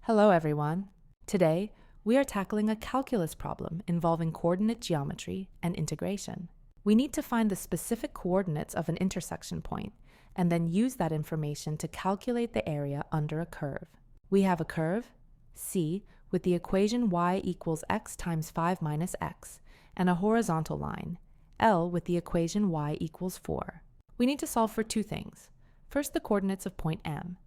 Hello everyone. Today, we are tackling a calculus problem involving coordinate geometry and integration. We need to find the specific coordinates of an intersection point and then use that information to calculate the area under a curve. We have a curve, C, with the equation y equals x times 5 minus x, and a horizontal line, L, with the equation y equals 4. We need to solve for two things. First, the coordinates of point M,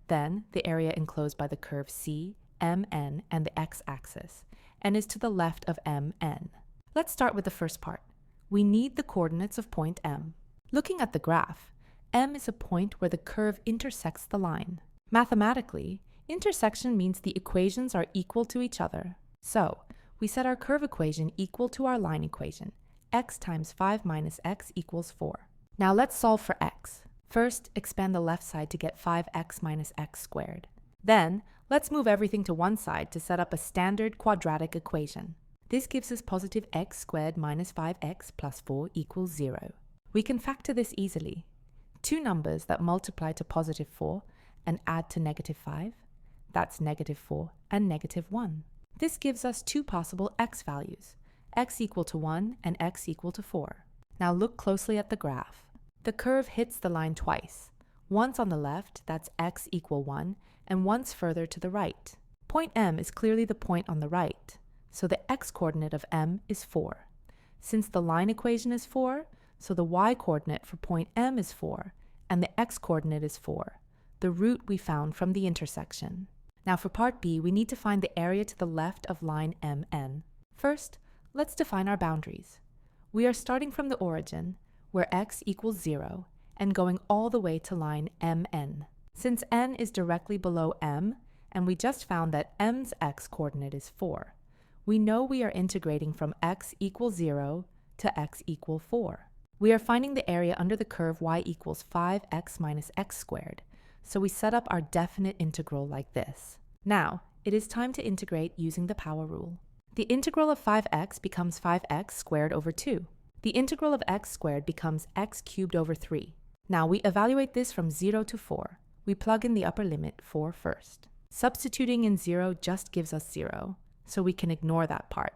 then the area enclosed by the curve C, MN, and the x-axis, and is to the left of MN. Let's start with the first part. We need the coordinates of point M. Looking at the graph, M is a point where the curve intersects the line. Mathematically, intersection means the equations are equal to each other. So, we set our curve equation equal to our line equation, x times 5 minus x equals 4. Now let's solve for x. First, expand the left side to get 5x minus x squared. Then, let's move everything to one side to set up a standard quadratic equation. This gives us positive x squared minus 5x plus 4 equals 0. We can factor this easily. Two numbers that multiply to positive 4 and add to negative 5, that's negative 4 and negative 1. This gives us two possible x values, x equal to 1 and x equal to 4. Now look closely at the graph. The curve hits the line twice, once on the left, that's x equal 1, and once further to the right. Point M is clearly the point on the right, so the x-coordinate of M is 4. Since the line equation is 4, so the y-coordinate for point M is 4, and the x-coordinate is 4, the root we found from the intersection. Now for part B, we need to find the area to the left of line MN. First, let's define our boundaries. We are starting from the origin, where x equals 0, and going all the way to line MN. Since n is directly below M, and we just found that M's x-coordinate is 4, we know we are integrating from x equals 0 to x equals 4. We are finding the area under the curve y equals 5x minus x squared, so we set up our definite integral like this. Now, it is time to integrate using the power rule. The integral of 5x becomes 5x squared over 2. The integral of x squared becomes x cubed over 3. Now we evaluate this from 0 to 4. We plug in the upper limit 4 first. Substituting in 0 just gives us 0, so we can ignore that part.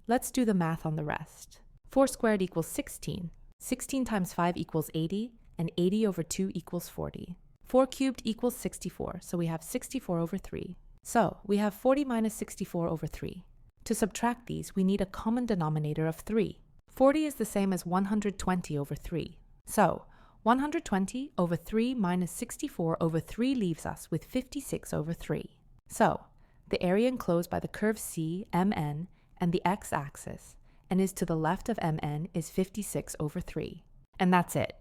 Let's do the math on the rest. 4 squared equals 16. 16 times 5 equals 80, and 80 over 2 equals 40. 4 cubed equals 64, so we have 64 over 3. So we have 40 minus 64 over 3. To subtract these, we need a common denominator of 3. 40 is the same as 120 over 3. So, 120 over 3 minus 64 over 3 leaves us with 56 over 3. So, the area enclosed by the curve C, MN, and the x-axis, and is to the left of MN, is 56 over 3. And that's it.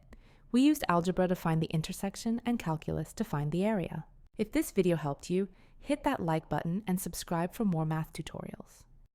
We used algebra to find the intersection and calculus to find the area. If this video helped you, hit that like button and subscribe for more math tutorials.